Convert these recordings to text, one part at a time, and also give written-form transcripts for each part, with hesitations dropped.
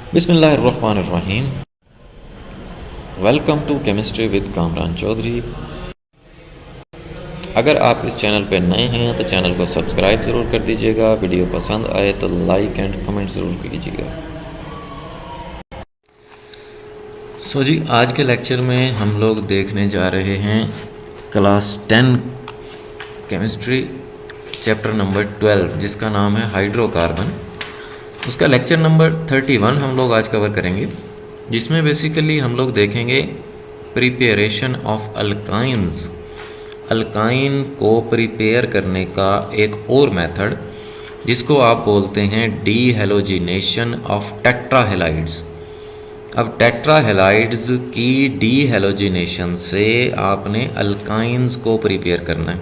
बिस्मिल्लाहिर्रहमानिर्रहीम। Welcome to chemistry with Kamran Chaudhry. अगर आप इस चैनल पर नए हैं तो चैनल को सब्सक्राइब ज़रूर कर दीजिएगा। वीडियो पसंद आए तो लाइक एंड कमेंट ज़रूर कीजिएगा। जी, आज के लेक्चर में हम लोग देखने जा रहे हैं क्लास 10 केमिस्ट्री चैप्टर नंबर 12, जिसका नाम है हाइड्रोकार्बन। उसका लेक्चर नंबर 31 हम लोग आज कवर करेंगे, जिसमें बेसिकली हम लोग देखेंगे प्रिपरेशन ऑफ अल्काइंस। अल्काइन को प्रिपेयर करने का एक और मेथड, जिसको आप बोलते हैं डी हेलोजिनेशन ऑफ टेट्राहेलाइड्स। अब टेट्राहेलाइड्स की डी हेलोजिनेशन से आपने अल्काइंस को प्रिपेयर करना है।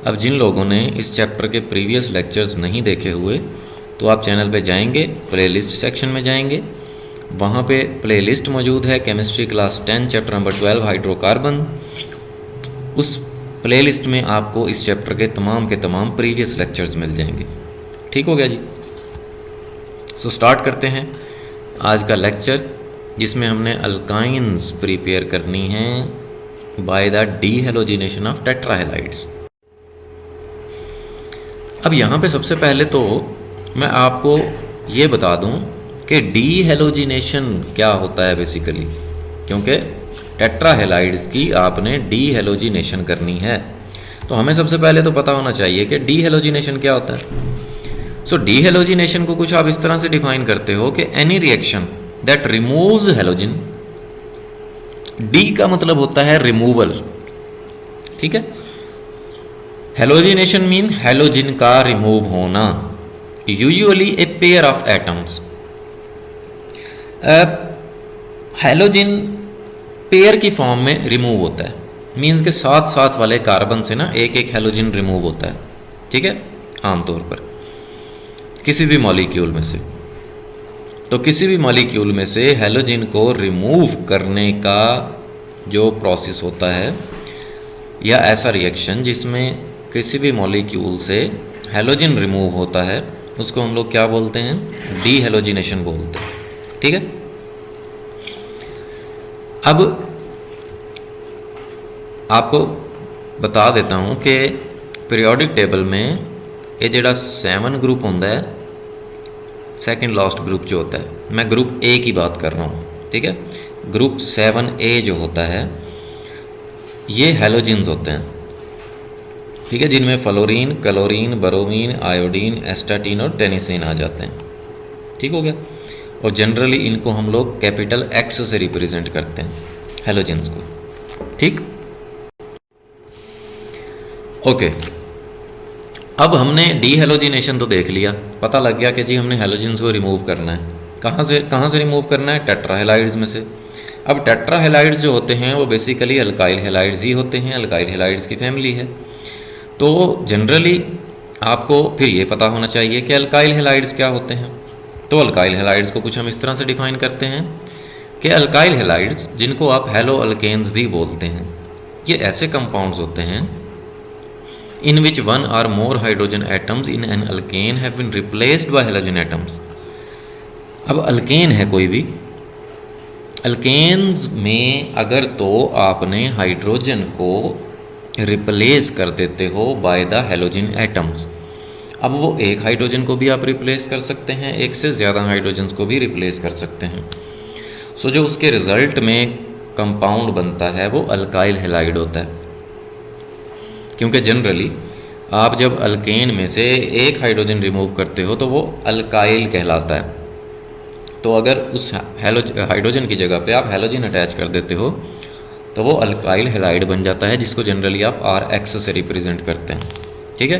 अब जिन लोगों ने इस चैप्टर के प्रीवियस लेक्चर्स नहीं देखे हुए तो आप चैनल पे जाएंगे, प्लेलिस्ट सेक्शन में जाएंगे, वहाँ पे प्लेलिस्ट मौजूद है chemistry class 10 chapter number 12 hydrocarbon. उस प्लेलिस्ट में आपको इस चैप्टर के तमाम प्रीवियस लेक्चर्स मिल जाएंगे। ठीक हो गया जी। स्टार्ट करते हैं आज का लेक्चर, जिसमें हमने अल्काइंस प्रिपेयर करनी है by the dehalogenation of tetrahalides. अब यहाँ पे सबसे पहले तो मैं आपको ये बता दूं कि डी हेलोजिनेशन क्या होता है बेसिकली, क्योंकि टेट्राहेलाइड्स की आपने डी हेलोजिनेशन करनी है तो हमें सबसे पहले तो पता होना चाहिए कि डी हेलोजिनेशन क्या होता है। डी हेलोजिनेशन को कुछ आप इस तरह से डिफाइन करते हो कि any reaction that removes halogen. D का मतलब होता है रिमूवल, ठीक है। हेलोजिनेशन मीन हेलोजन का रिमूव होना, usually a pair of atoms. Halogen pair की फॉर्म में रिमूव होता है, मीन्स के साथ साथ वाले कार्बन से ना एक एक हेलोजन रिमूव होता है, ठीक है, आमतौर पर किसी भी मॉलिक्यूल में से। तो किसी भी मॉलिक्यूल में से हेलोजन को रिमूव करने का जो प्रोसेस होता है, या ऐसा रिएक्शन जिसमें किसी भी मॉलिक्यूल से हेलोजन रिमूव होता है, उसको हम लोग क्या बोलते हैं? डी हेलोजिनेशन बोलते हैं, ठीक है। अब आपको बता देता हूँ कि पीरियोडिक टेबल में ये जड़ा 7 ग्रुप होता है, सेकंड लास्ट ग्रुप जो होता है, मैं ग्रुप ए की बात कर रहा हूँ, ठीक है। ग्रुप 7A जो होता है ये हेलोजिन्स होते हैं, ठीक है, जिनमें fluorine, chlorine, bromine, iodine, astatine और टेनिसिन आ जाते हैं, ठीक हो गया। और जनरली इनको हम लोग कैपिटल एक्स से रिप्रेजेंट करते हैं हेलोजेंस को, ठीक। ओके, अब हमने डी हेलोजिनेशन तो देख लिया, पता लग गया कि जी हमने हेलोजेंस को रिमूव करना है। कहाँ से रिमूव करना है? टेट्राहेलाइड्स में से। अब टेट्राहेलाइड्स जो होते हैं वो बेसिकली अल्काइल हेलाइड्स ही होते हैं, अल्काइल हेलाइड्स की फैमिली है। तो जनरली आपको फिर ये पता होना चाहिए कि अल्काइल हेलाइड्स क्या होते हैं। तो अल्काइल हेलाइड्स को कुछ हम इस तरह से डिफाइन करते हैं कि अल्काइल हेलाइड्स, जिनको आप हेलो अल्केन्स भी बोलते हैं, ये ऐसे कंपाउंड्स होते हैं in which one or more hydrogen atoms in an alkane have been replaced by halogen atoms. अब अल्केन है कोई भी, अल्केन्स में अगर तो आपने हाइड्रोजन को रिप्लेस कर देते हो बाय द हेलोजन एटम्स। अब वो एक हाइड्रोजन को भी आप रिप्लेस कर सकते हैं, एक से ज़्यादा हाइड्रोजन्स को भी रिप्लेस कर सकते हैं। जो उसके रिज़ल्ट में कंपाउंड बनता है वो अल्काइल हेलाइड होता है, क्योंकि जनरली आप जब अल्केन में से एक हाइड्रोजन रिमूव करते हो तो वो अल्काइल कहलाता है। तो अगर उस हाइड्रोजन की जगह पे आप हेलोजन अटैच कर देते हो तो वो अल्काइल हेलाइड बन जाता है, जिसको जनरली आप RX से रिप्रेजेंट करते हैं, ठीक है।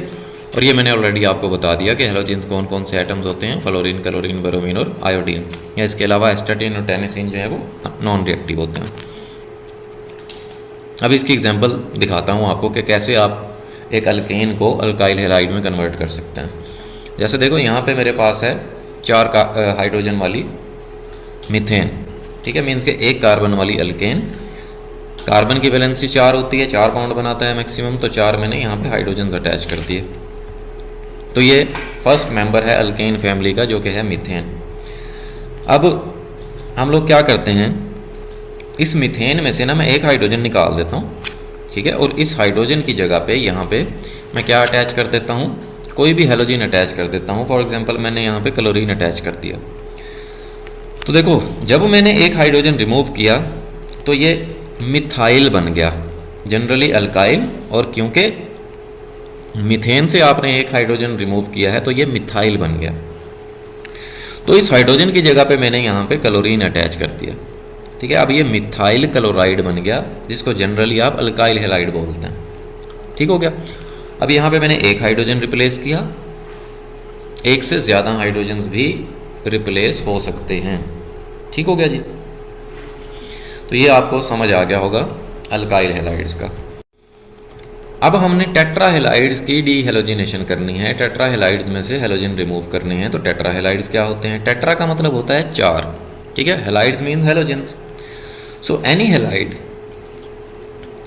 और ये मैंने ऑलरेडी आपको बता दिया कि हेलोजन्स कौन कौन से एटम्स होते हैं, फ्लोरीन, क्लोरीन, ब्रोमीन और आयोडीन। या इसके अलावा एस्टाटीन और टेनिसिन जो है वो नॉन रिएक्टिव होते हैं। अब इसकी एग्जांपल दिखाता हूँ आपको कि कैसे आप एक अल्केन को अल्काइल हेलाइड में कन्वर्ट कर सकते हैं। जैसे देखो यहाँ पे मेरे पास है 4 हाइड्रोजन वाली मीथेन, ठीक है, मीन्स के एक कार्बन वाली अल्केन। कार्बन की वैलेंसी 4 होती है, 4 बॉन्ड बनाता है मैक्सिमम, तो 4 मैंने यहाँ पे हाइड्रोजन्स अटैच कर दिए। तो ये फर्स्ट मेंबर है अल्केन फैमिली का, जो कि है मीथेन। अब हम लोग क्या करते हैं, इस मीथेन में से ना मैं एक हाइड्रोजन निकाल देता हूँ, ठीक है, और इस हाइड्रोजन की जगह पे यहाँ पे मैं क्या अटैच कर देता हूँ, कोई भी हेलोजन अटैच कर देता हूँ। फॉर एग्जांपल मैंने यहाँ पे क्लोरीन अटैच कर दिया। तो देखो जब मैंने एक हाइड्रोजन रिमूव किया तो ये मिथाइल बन गया, जनरली अल्काइल, और क्योंकि मीथेन से आपने एक हाइड्रोजन रिमूव किया है तो ये मिथाइल बन गया। तो इस हाइड्रोजन की जगह पे मैंने यहाँ पे क्लोरीन अटैच कर दिया, ठीक है। अब ये मिथाइल क्लोराइड बन गया, जिसको जनरली आप अल्काइल हैलाइड बोलते हैं, ठीक हो गया। अब यहाँ पे मैंने एक हाइड्रोजन रिप्लेस किया, एक से ज़्यादा हाइड्रोजन्स भी रिप्लेस हो सकते हैं, ठीक हो गया जी। तो ये आपको समझ आ गया होगा अल्काइल हैलाइड्स का। अब हमने टेट्रा हैलाइड्स की डी हेलोजिनेशन करनी है, टेट्रा हैलाइड्स में से हेलोजन रिमूव करने हैं। तो टेट्रा हैलाइड्स क्या होते हैं? टेट्रा का मतलब होता है चार, ठीक है। Halides means halogens. So any halide,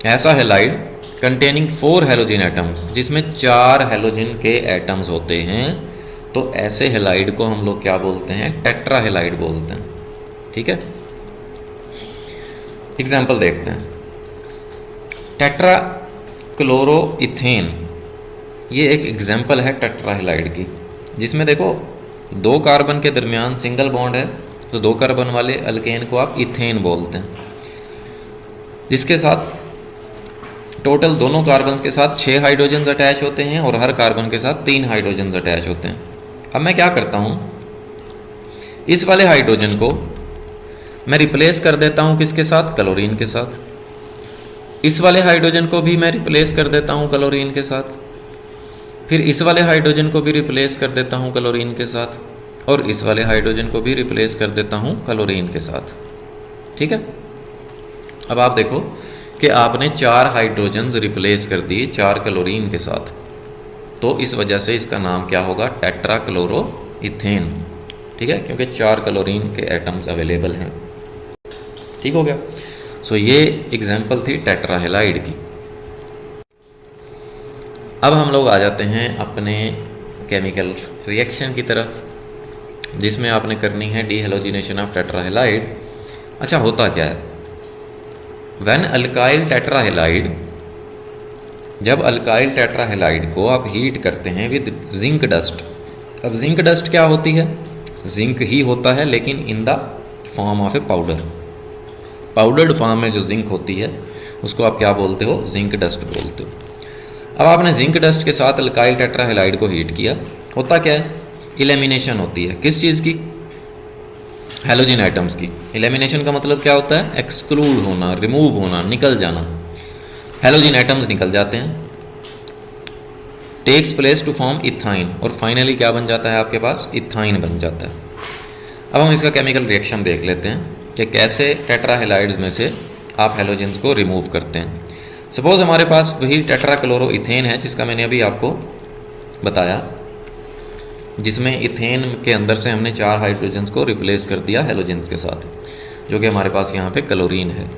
ऐसा हैलाइड कंटेनिंग 4 हेलोजन एटम्स, जिसमें 4 हेलोजन के एटम्स होते हैं, तो ऐसे हैलाइड को हम लोग क्या बोलते हैं? टेट्रा हैलाइड बोलते हैं, ठीक है। एग्जाम्पल देखते हैं। टेट्रा क्लोरोइथेन, ये एक एग्जाम्पल है टेट्रा हैलाइड की, जिसमें देखो 2 कार्बन के दरमियान सिंगल बॉन्ड है, तो 2 कार्बन वाले अल्केन को आप इथेन बोलते हैं, जिसके साथ टोटल दोनों कार्बन के साथ 6 हाइड्रोजन्स अटैच होते हैं और हर कार्बन के साथ 3 हाइड्रोजन्स अटैच होते हैं। अब मैं क्या करता हूँ, इस वाले हाइड्रोजन को मैं रिप्लेस कर देता हूँ किसके साथ? क्लोरीन के साथ। इस वाले हाइड्रोजन को भी मैं रिप्लेस कर देता हूँ क्लोरीन के साथ। फिर इस वाले हाइड्रोजन को भी रिप्लेस कर देता हूँ क्लोरीन के साथ, और इस वाले हाइड्रोजन को भी रिप्लेस कर देता हूँ क्लोरीन के साथ, ठीक है। अब आप देखो कि आपने 4 हाइड्रोजन्स रिप्लेस कर दिए 4 क्लोरीन के साथ, तो इस वजह से इसका नाम क्या होगा? टेट्रा क्लोरोइथेन, ठीक है, क्योंकि 4 क्लोरीन के एटम्स अवेलेबल हैं, ठीक हो गया। सो ये एग्जाम्पल थी टेट्रा हैलाइड की। अब हम लोग आ जाते हैं अपने केमिकल रिएक्शन की तरफ, जिसमें आपने करनी है डीहेलोजिनेशन ऑफ टेट्रा हैलाइड। अच्छा, होता क्या है? व्हेन अल्काइल टेट्रा हैलाइड, जब अल्काइल टेट्रा हैलाइड को आप हीट करते हैं विद जिंक डस्ट। अब जिंक डस्ट क्या होती है? जिंक ही होता है, लेकिन in the form of A powder. Powdered form में जो जिंक होती है उसको आप क्या बोलते हो? जिंक डस्ट बोलते हो। अब आपने जिंक डस्ट के साथ अल्काइल टेट्रा हैलाइड को हीट किया, होता क्या है? इलेमिनेशन होती है। किस चीज़ की? हेलोजन आइटम्स की। इलेमिनेशन का मतलब क्या होता है? एक्सक्लूड होना, रिमूव होना, निकल जाना। हेलोजन आइटम्स निकल जाते हैं, takes place to form ethyne, और फाइनली क्या बन जाता है आपके पास? इथाइन बन जाता है। अब हम इसका केमिकल रिएक्शन देख लेते हैं कि कैसे टेट्रा हैलाइड्स में से आप हेलोजेंस को रिमूव करते हैं। सपोज़ हमारे पास वही टेट्रा क्लोरोइथेन है जिसका मैंने अभी आपको बताया, जिसमें इथेन के अंदर से हमने 4 हाइड्रोजन्स को रिप्लेस कर दिया हेलोजेंस के साथ, जो कि हमारे पास यहाँ पे क्लोरीन है।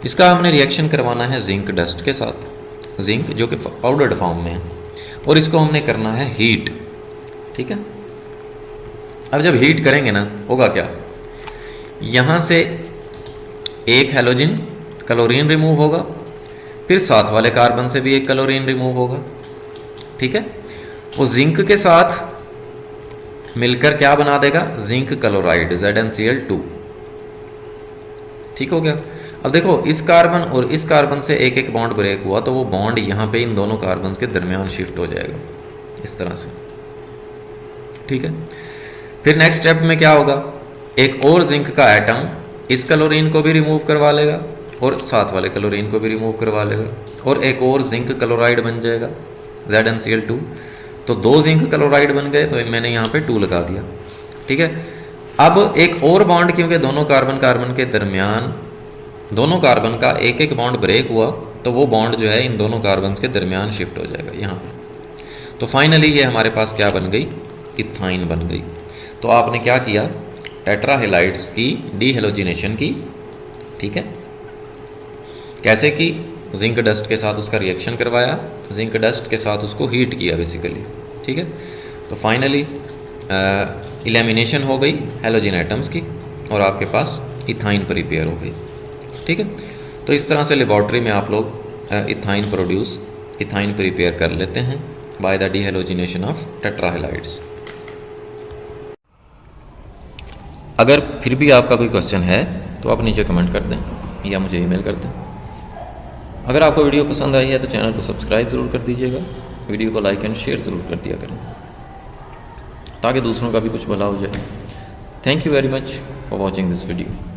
इसका हमने रिएक्शन करवाना है जिंक डस्ट के साथ, जिंक जो कि पाउडर्ड फॉर्म में है, और इसको हमने करना है हीट, ठीक है। अब जब हीट करेंगे ना, होगा क्या? यहाँ से एक हेलोजन क्लोरीन रिमूव होगा, फिर साथ वाले कार्बन से भी एक क्लोरीन रिमूव होगा, ठीक है। वो जिंक के साथ मिलकर क्या बना देगा? जिंक क्लोराइड, ZnCl2, ठीक हो गया। अब देखो इस कार्बन और इस कार्बन से एक एक बॉन्ड ब्रेक हुआ, तो वो बॉन्ड यहाँ पे इन दोनों कार्बन के दरमियान शिफ्ट हो जाएगा इस तरह से, ठीक है। फिर नेक्स्ट स्टेप में क्या होगा? एक और जिंक का एटम इस क्लोरीन को भी रिमूव करवा लेगा और साथ वाले क्लोरीन को भी रिमूव करवा लेगा, और एक और जिंक क्लोराइड बन जाएगा ZnCl2। तो 2 जिंक क्लोराइड बन गए, तो मैंने यहाँ पे 2 लगा दिया, ठीक है। अब एक और बॉन्ड, क्योंकि दोनों कार्बन के दरमियान, दोनों कार्बन का एक एक बॉन्ड ब्रेक हुआ, तो वो बॉन्ड जो है इन दोनों कार्बन के दरमियान शिफ्ट हो जाएगा यहाँ पे। तो फाइनली ये हमारे पास क्या बन गई? इथाइन बन गई। तो आपने क्या किया? टेट्रा हैलाइड्स की डीहेलोजिनेशन की, ठीक है। कैसे की? जिंक डस्ट के साथ उसका रिएक्शन करवाया, जिंक डस्ट के साथ उसको हीट किया बेसिकली, ठीक है। तो फाइनली इलेमिनेशन हो गई हेलोजन एटम्स की और आपके पास इथाइन प्रिपेयर हो गई। ठीक है, तो इस तरह से लेबॉर्ट्री में आप लोग इथाइन प्रिपेयर कर लेते हैं बाय द डीहेलोजिनेशन ऑफ टेट्राहेलाइड्स। अगर फिर भी आपका कोई क्वेश्चन है तो आप नीचे कमेंट कर दें या मुझे ईमेल कर दें। अगर आपको वीडियो पसंद आई है तो चैनल को सब्सक्राइब ज़रूर कर दीजिएगा, वीडियो को लाइक एंड शेयर ज़रूर कर दिया करें ताकि दूसरों का भी कुछ भला हो जाए। Thank you very much for watching this video.